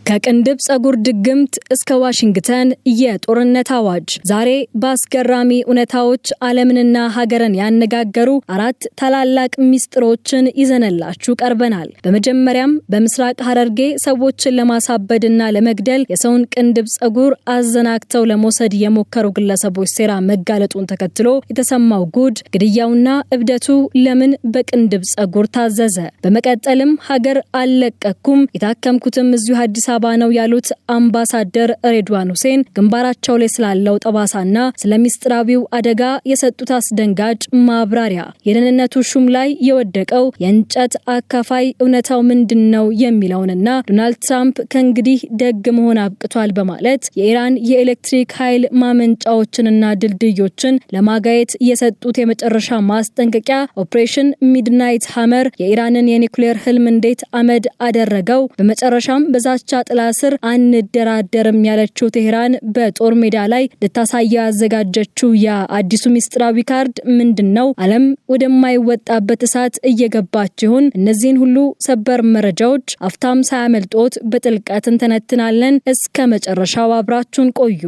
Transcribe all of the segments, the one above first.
ከቅንድብ ጸጉር ድግምት እስከ ዋሽንግተን የጦርነት አዋጅ ዛሬ በአስገራሚ እውነታዎች ዓለምንና ሀገርን ያነጋገሩ አራት ታላላቅ ሚስጥሮችን ይዘነላችሁ ቀርበናል። በመጀመሪያም በምስራቅ ሐረርጌ ሰዎችን ለማሳበድና ለመግደል የሰውን ቅንድብ ጸጉር አዘናግተው ለመውሰድ የሞከሩ ግለሰቦች ሴራ መጋለጡን ተከትሎ የተሰማው ጉድ፣ ግድያውና እብደቱ ለምን በቅንድብ ጸጉር ታዘዘ? በመቀጠልም ሀገር አልለቀኩም የታከምኩትም እዚሁ አዲስ አበባ ነው ያሉት አምባሳደር ሬድዋን ሁሴን ግንባራቸው ላይ ስላለው ጠባሳና ስለሚስጥራዊው አደጋ የሰጡት አስደንጋጭ ማብራሪያ፣ የደህንነቱ ሹም ላይ የወደቀው የእንጨት አካፋይ እውነታው ምንድነው የሚለውንና ዶናልድ ትራምፕ ከእንግዲህ ደግ መሆን አብቅቷል በማለት የኢራን የኤሌክትሪክ ኃይል ማመንጫዎችንና ድልድዮችን ለማጋየት የሰጡት የመጨረሻ ማስጠንቀቂያ ኦፕሬሽን ሚድናይት ሃመር የኢራንን የኒውክሌር ህልም እንዴት አመድ አደረገው? በመጨረሻም በዛቻ ጥላ ስር አንደራደርም ያለችው ቴህራን በጦር ሜዳ ላይ ልታሳየው ያዘጋጀችው የአዲሱ ሚስጥራዊ ካርድ ምንድነው? ዓለም ወደማይወጣበት እሳት እየገባች ይሆን? እነዚህን ሁሉ ሰበር መረጃዎች አፍታም ሳያመልጦት በጥልቀት እንተነትናለን። እስከ መጨረሻው አብራችሁን ቆዩ።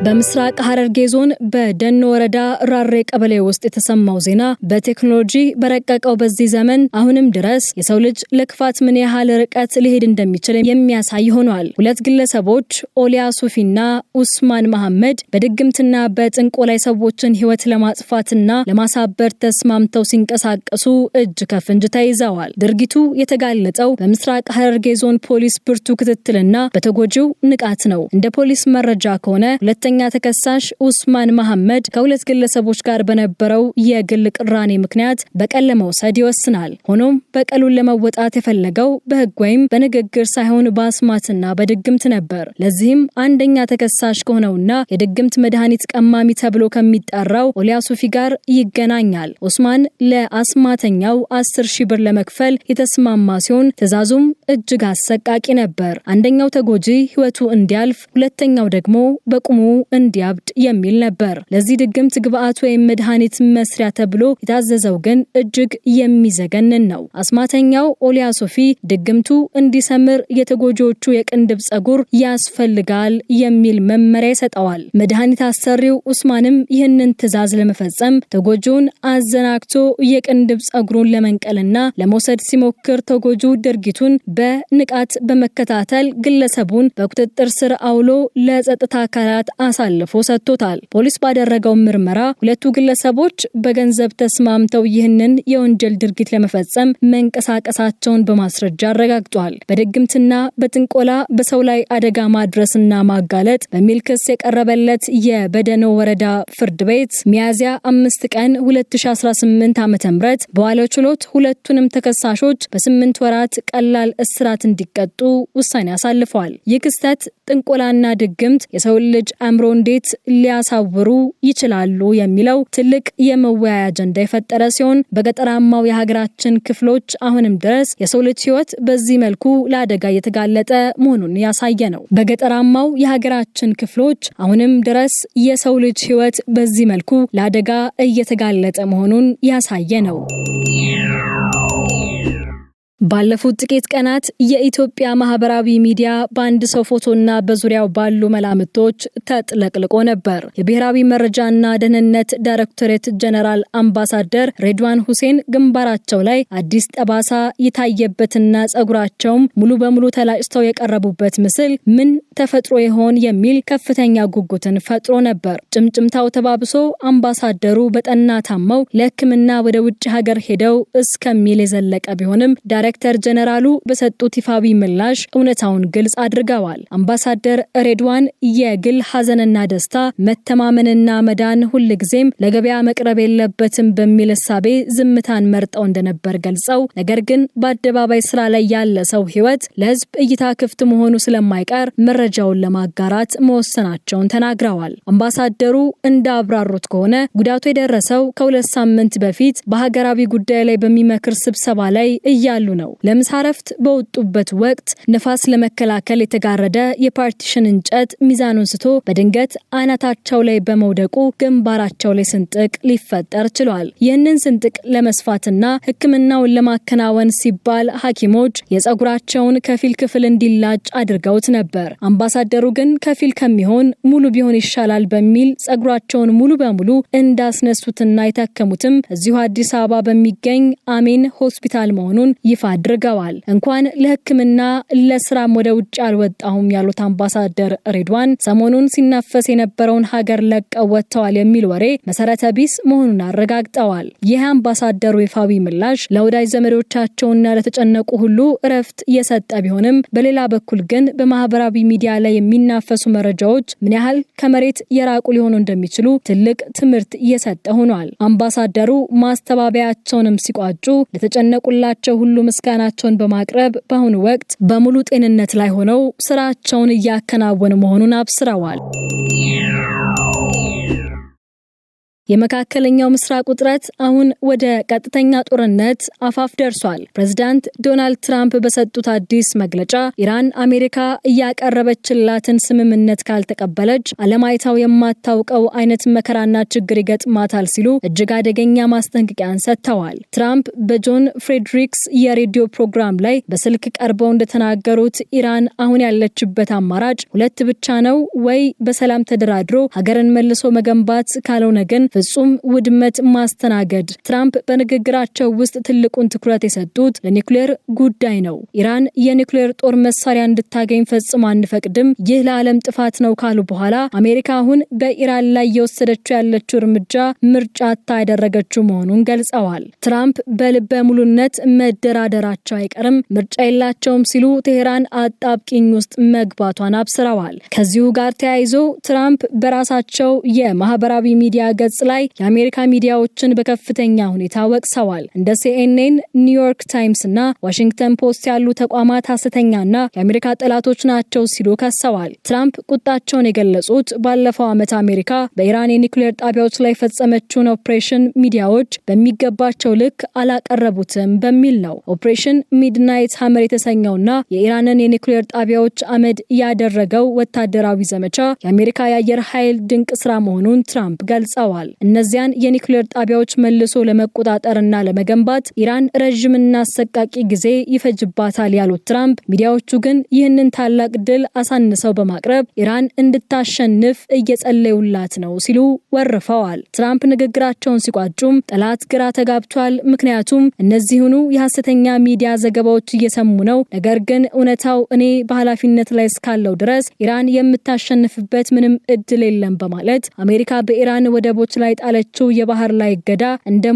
በምስራቅ ሐረርጌ ዞን በደኖ ወረዳ ራሬ ቀበሌ ውስጥ የተሰማው ዜና በቴክኖሎጂ በረቀቀው በዚህ ዘመን አሁንም ድረስ የሰው ልጅ ለክፋት ምን ያህል ርቀት ሊሄድ እንደሚችል የሚያሳይ ሆኗል። ሁለት ግለሰቦች ኦሊያ ሱፊና ኡስማን መሐመድ በድግምትና በጥንቆላ ሰዎችን ህይወት ለማጥፋትና ለማሳበር ተስማምተው ሲንቀሳቀሱ እጅ ከፍንጅ ተይዘዋል። ድርጊቱ የተጋለጠው በምስራቅ ሐረርጌ ዞን ፖሊስ ብርቱ ክትትልና በተጎጂው ንቃት ነው። እንደ ፖሊስ መረጃ ከሆነ ሁለተኛ ተከሳሽ ኡስማን መሐመድ ከሁለት ግለሰቦች ጋር በነበረው የግል ቅራኔ ምክንያት በቀል ለመውሰድ ይወስናል። ሆኖም በቀሉን ለመወጣት የፈለገው በህግ ወይም በንግግር ሳይሆን በአስማትና በድግምት ነበር። ለዚህም አንደኛ ተከሳሽ ከሆነውና የድግምት መድኃኒት ቀማሚ ተብሎ ከሚጠራው ኦሊያ ሱፊ ጋር ይገናኛል። ኡስማን ለአስማተኛው 10,000 ብር ለመክፈል የተስማማ ሲሆን ትዕዛዙም እጅግ አሰቃቂ ነበር። አንደኛው ተጎጂ ህይወቱ እንዲያልፍ፣ ሁለተኛው ደግሞ በቁሙ እንዲያብድ የሚል ነበር። ለዚህ ድግምት ግብአት ወይም መድኃኒት መስሪያ ተብሎ የታዘዘው ግን እጅግ የሚዘገንን ነው። አስማተኛው ኦሊያ ሱፊ ድግምቱ እንዲሰምር የተጎጂዎቹ የቅንድብ ጸጉር ያስፈልጋል የሚል መመሪያ ይሰጠዋል። መድኃኒት አሰሪው ኡስማንም ይህንን ትዕዛዝ ለመፈጸም ተጎጂውን አዘናግቶ የቅንድብ ጸጉሩን ለመንቀልና ለመውሰድ ሲሞክር ተጎጂው ድርጊቱን በንቃት በመከታተል ግለሰቡን በቁጥጥር ስር አውሎ ለጸጥታ አካላት አሳልፎ ሰጥቶታል። ፖሊስ ባደረገው ምርመራ ሁለቱ ግለሰቦች በገንዘብ ተስማምተው ይህንን የወንጀል ድርጊት ለመፈጸም መንቀሳቀሳቸውን በማስረጃ አረጋግጧል። በድግምትና በጥንቆላ በሰው ላይ አደጋ ማድረስና ማጋለጥ በሚል ክስ የቀረበለት የበደኖ ወረዳ ፍርድ ቤት ሚያዝያ 5 ቀን 2018 ዓ.ም በዋለው ችሎት ሁለቱንም ተከሳሾች በ8 ወራት ቀላል እስራት እንዲቀጡ ውሳኔ አሳልፈዋል። ይህ ክስተት ጥንቆላና ድግምት የሰው ልጅ አእምሮ እንዴት ሊያሳውሩ ይችላሉ የሚለው ትልቅ የመወያያ አጀንዳ የፈጠረ ሲሆን በገጠራማው የሀገራችን ክፍሎች አሁንም ድረስ የሰው ልጅ ህይወት በዚህ መልኩ ለአደጋ እየተጋለጠ መሆኑን ያሳየ ነው። በገጠራማው የሀገራችን ክፍሎች አሁንም ድረስ የሰው ልጅ ህይወት በዚህ መልኩ ለአደጋ እየተጋለጠ መሆኑን ያሳየ ነው። ባለፉት ጥቂት ቀናት የኢትዮጵያ ማህበራዊ ሚዲያ በአንድ ሰው ፎቶና በዙሪያው ባሉ መላምቶች ተጥለቅልቆ ነበር። የብሔራዊ መረጃና ደህንነት ዳይሬክቶሬት ጀነራል አምባሳደር ሬድዋን ሁሴን ግንባራቸው ላይ አዲስ ጠባሳ የታየበትና ጸጉራቸውም ሙሉ በሙሉ ተላጭተው የቀረቡበት ምስል ምን ተፈጥሮ ይሆን የሚል ከፍተኛ ጉጉትን ፈጥሮ ነበር። ጭምጭምታው ተባብሶ አምባሳደሩ በጠና ታመው ለሕክምና ወደ ውጭ ሀገር ሄደው እስከሚል የዘለቀ ቢሆንም ዳይሬክተር ጀነራሉ በሰጡት ይፋዊ ምላሽ እውነታውን ግልጽ አድርገዋል። አምባሳደር ሬድዋን የግል ሐዘንና ደስታ፣ መተማመንና መዳን ሁልጊዜም ለገበያ መቅረብ የለበትም በሚል እሳቤ ዝምታን መርጠው እንደነበር ገልጸው፣ ነገር ግን በአደባባይ ስራ ላይ ያለ ሰው ህይወት ለህዝብ እይታ ክፍት መሆኑ ስለማይቀር መረጃውን ለማጋራት መወሰናቸውን ተናግረዋል። አምባሳደሩ እንዳብራሩት ከሆነ ጉዳቱ የደረሰው ከ2 ሳምንት በፊት በሀገራዊ ጉዳይ ላይ በሚመክር ስብሰባ ላይ እያሉ ነው። ለምሳ ረፍት በወጡበት ወቅት ንፋስ ለመከላከል የተጋረደ የፓርቲሽን እንጨት ሚዛኑን ስቶ በድንገት አናታቸው ላይ በመውደቁ ግንባራቸው ላይ ስንጥቅ ሊፈጠር ችሏል። ይህንን ስንጥቅ ለመስፋትና ሕክምናውን ለማከናወን ሲባል ሐኪሞች የጸጉራቸውን ከፊል ክፍል እንዲላጭ አድርገውት ነበር። አምባሳደሩ ግን ከፊል ከሚሆን ሙሉ ቢሆን ይሻላል በሚል ጸጉራቸውን ሙሉ በሙሉ እንዳስነሱትና የታከሙትም እዚሁ አዲስ አበባ በሚገኝ አሜን ሆስፒታል መሆኑን ይፋ አድርገዋል። እንኳን ለሕክምና ለስራም ወደ ውጭ አልወጣሁም ያሉት አምባሳደር ሬድዋን ሰሞኑን ሲናፈስ የነበረውን ሀገር ለቀው ወጥተዋል የሚል ወሬ መሰረተ ቢስ መሆኑን አረጋግጠዋል። ይህ አምባሳደሩ ይፋዊ ምላሽ ለወዳጅ ዘመዶቻቸውና ለተጨነቁ ሁሉ እረፍት የሰጠ ቢሆንም በሌላ በኩል ግን በማህበራዊ ሚዲያ ላይ የሚናፈሱ መረጃዎች ምን ያህል ከመሬት የራቁ ሊሆኑ እንደሚችሉ ትልቅ ትምህርት እየሰጠ ሆኗል። አምባሳደሩ ማስተባበያቸውንም ሲቋጩ ለተጨነቁላቸው ሁሉ ምስጋናቸውን በማቅረብ በአሁኑ ወቅት በሙሉ ጤንነት ላይ ሆነው ስራቸውን እያከናወኑ መሆኑን አብስረዋል። የመካከለኛው ምስራቅ ውጥረት አሁን ወደ ቀጥተኛ ጦርነት አፋፍ ደርሷል። ፕሬዝዳንት ዶናልድ ትራምፕ በሰጡት አዲስ መግለጫ ኢራን አሜሪካ እያቀረበችላትን ስምምነት ካልተቀበለች ዓለማይታው የማታውቀው አይነት መከራና ችግር ይገጥማታል ሲሉ እጅግ አደገኛ ማስጠንቀቂያን ሰጥተዋል። ትራምፕ በጆን ፍሬድሪክስ የሬዲዮ ፕሮግራም ላይ በስልክ ቀርበው እንደተናገሩት ኢራን አሁን ያለችበት አማራጭ ሁለት ብቻ ነው፣ ወይ በሰላም ተደራድሮ ሀገርን መልሶ መገንባት፣ ካልሆነ ግን ፍጹም ውድመት ማስተናገድ። ትራምፕ በንግግራቸው ውስጥ ትልቁን ትኩረት የሰጡት ለኒውክሌር ጉዳይ ነው። ኢራን የኒውክሌር ጦር መሳሪያ እንድታገኝ ፈጽሞ አንፈቅድም፣ ይህ ለዓለም ጥፋት ነው ካሉ በኋላ አሜሪካ አሁን በኢራን ላይ የወሰደችው ያለችው እርምጃ ምርጫ ያደረገችው መሆኑን ገልጸዋል። ትራምፕ በልበ ሙሉነት መደራደራቸው አይቀርም፣ ምርጫ የላቸውም ሲሉ ቴሄራን አጣብቂኝ ውስጥ መግባቷን አብስረዋል። ከዚሁ ጋር ተያይዞ ትራምፕ በራሳቸው የማህበራዊ ሚዲያ ገጽ ላይ የአሜሪካ ሚዲያዎችን በከፍተኛ ሁኔታ ወቅሰዋል። እንደ CNN፣ ኒውዮርክ ታይምስ እና ዋሽንግተን ፖስት ያሉ ተቋማት ሐሰተኛና የአሜሪካ ጠላቶች ናቸው ሲሉ ከሰዋል። ትራምፕ ቁጣቸውን የገለጹት ባለፈው ዓመት አሜሪካ በኢራን የኒውክሌር ጣቢያዎች ላይ ፈጸመችውን ኦፕሬሽን ሚዲያዎች በሚገባቸው ልክ አላቀረቡትም በሚል ነው። ኦፕሬሽን ሚድናይት ሀመር የተሰኘውና የኢራንን የኒውክሌር ጣቢያዎች አመድ ያደረገው ወታደራዊ ዘመቻ የአሜሪካ የአየር ኃይል ድንቅ ስራ መሆኑን ትራምፕ ገልጸዋል። እነዚያን የኒውክሌር ጣቢያዎች መልሶ ለመቆጣጠርና ለመገንባት ኢራን ረጅምና አሰቃቂ ጊዜ ይፈጅባታል ያሉት ትራምፕ ሚዲያዎቹ ግን ይህንን ታላቅ ድል አሳንሰው በማቅረብ ኢራን እንድታሸንፍ እየጸለዩላት ነው ሲሉ ወርፈዋል። ትራምፕ ንግግራቸውን ሲቋጩም ጠላት ግራ ተጋብቷል፣ ምክንያቱም እነዚህኑ የሐሰተኛ ሚዲያ ዘገባዎች እየሰሙ ነው፣ ነገር ግን እውነታው እኔ በኃላፊነት ላይ እስካለው ድረስ ኢራን የምታሸንፍበት ምንም እድል የለም በማለት አሜሪካ በኢራን ወደቦች ላይ ጣለችው የባህር ላይ እገዳ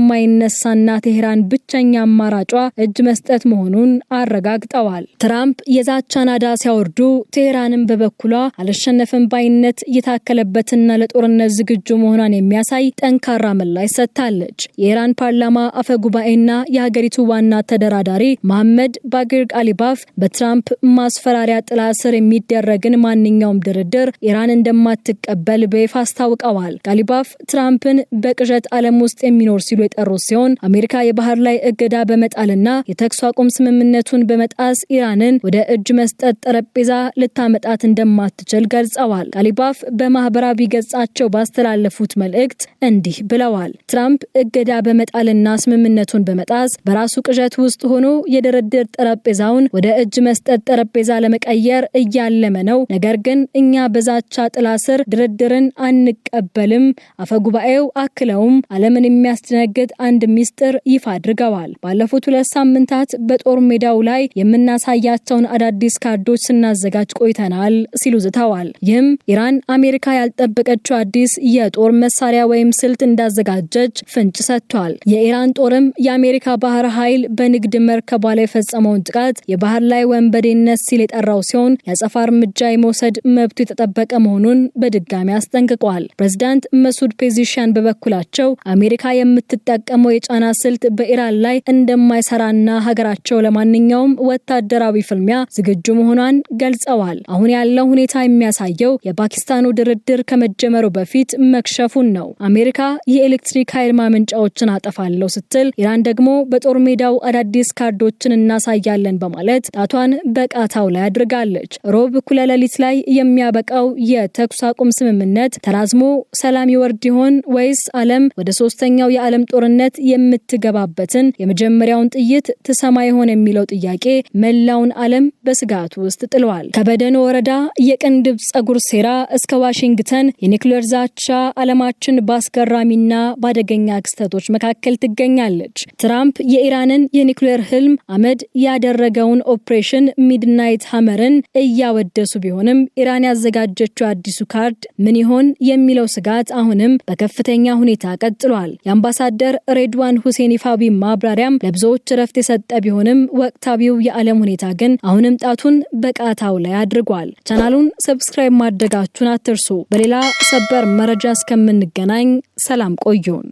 እንደማይነሳና ቴሄራን ብቸኛ አማራጯ እጅ መስጠት መሆኑን አረጋግጠዋል። ትራምፕ የዛቻ ናዳ ሲያወርዱ ቴሄራንን በበኩሏ አልሸነፍም ባይነት እየታከለበትና ለጦርነት ዝግጁ መሆኗን የሚያሳይ ጠንካራ ምላሽ ሰጥታለች። የኢራን ፓርላማ አፈ ጉባኤና የሀገሪቱ ዋና ተደራዳሪ መሐመድ ባጊር ጋሊባፍ በትራምፕ ማስፈራሪያ ጥላ ስር የሚደረግን ማንኛውም ድርድር ኢራን እንደማትቀበል በይፋ አስታውቀዋል። ጋሊባፍ ትራምፕን በቅዠት ዓለም ውስጥ የሚኖር ሲሉ የጠሩት ሲሆን አሜሪካ የባህር ላይ እገዳ በመጣልና የተኩስ አቁም ስምምነቱን በመጣስ ኢራንን ወደ እጅ መስጠት ጠረጴዛ ልታመጣት እንደማትችል ገልጸዋል። ጋሊባፍ በማህበራዊ ገጻቸው ባስተላለፉት መልእክት እንዲህ ብለዋል። ትራምፕ እገዳ በመጣልና ስምምነቱን በመጣስ በራሱ ቅዠት ውስጥ ሆኖ የድርድር ጠረጴዛውን ወደ እጅ መስጠት ጠረጴዛ ለመቀየር እያለመ ነው። ነገር ግን እኛ በዛቻ ጥላ ስር ድርድርን አንቀበልም። አፈጉባኤው አክለውም ዓለምን የሚያስደነግጥ አንድ ሚስጥር ይፋ አድርገዋል። ባለፉት 2 ሳምንታት በጦር ሜዳው ላይ የምናሳያቸውን አዳዲስ ካርዶች ስናዘጋጅ ቆይተናል ሲሉ ዝተዋል። ይህም ኢራን አሜሪካ ያልጠበቀችው አዲስ የጦር መሳሪያ ወይም ስልት እንዳዘጋጀች ፍንጭ ሰጥቷል። የኢራን ጦርም የአሜሪካ ባህር ኃይል በንግድ መርከቧ ላይ የፈጸመውን ጥቃት የባህር ላይ ወንበዴነት ሲል የጠራው ሲሆን የአጸፋ እርምጃ የመውሰድ መብቱ የተጠበቀ መሆኑን በድጋሚ አስጠንቅቋል። ፕሬዝዳንት መሱድ ፔዚሽ ፐርሺያን በበኩላቸው አሜሪካ የምትጠቀመው የጫና ስልት በኢራን ላይ እንደማይሰራና ሀገራቸው ለማንኛውም ወታደራዊ ፍልሚያ ዝግጁ መሆኗን ገልጸዋል። አሁን ያለው ሁኔታ የሚያሳየው የፓኪስታኑ ድርድር ከመጀመሩ በፊት መክሸፉን ነው። አሜሪካ የኤሌክትሪክ ኃይል ማመንጫዎችን አጠፋለሁ ስትል፣ ኢራን ደግሞ በጦር ሜዳው አዳዲስ ካርዶችን እናሳያለን በማለት ጣቷን በቃታው ላይ አድርጋለች። ሮብ እኩለ ሌሊት ላይ የሚያበቃው የተኩስ አቁም ስምምነት ተራዝሞ ሰላም ይወርድ ይሆን ወይስ ዓለም ወደ ሶስተኛው የዓለም ጦርነት የምትገባበትን የመጀመሪያውን ጥይት ትሰማ ይሆን የሚለው ጥያቄ መላውን ዓለም በስጋት ውስጥ ጥሏል። ከበደኖ ወረዳ የቅንድብ ጸጉር ሴራ እስከ ዋሽንግተን የኒውክሌር ዛቻ ዓለማችን በአስገራሚና ባደገኛ ክስተቶች መካከል ትገኛለች። ትራምፕ የኢራንን የኒውክሌር ህልም አመድ ያደረገውን ኦፕሬሽን ሚድናይት ሀመርን እያወደሱ ቢሆንም ኢራን ያዘጋጀችው አዲሱ ካርድ ምን ይሆን የሚለው ስጋት አሁንም በከፍተኛ ሁኔታ ቀጥሏል። የአምባሳደር ሬድዋን ሁሴን ይፋዊ ማብራሪያም ለብዙዎች ረፍት የሰጠ ቢሆንም ወቅታዊው የዓለም ሁኔታ ግን አሁንም ጣቱን በቃታው ላይ አድርጓል። ቻናሉን ሰብስክራይብ ማድረጋችሁን አትርሱ። በሌላ ሰበር መረጃ እስከምንገናኝ ሰላም ቆዩን።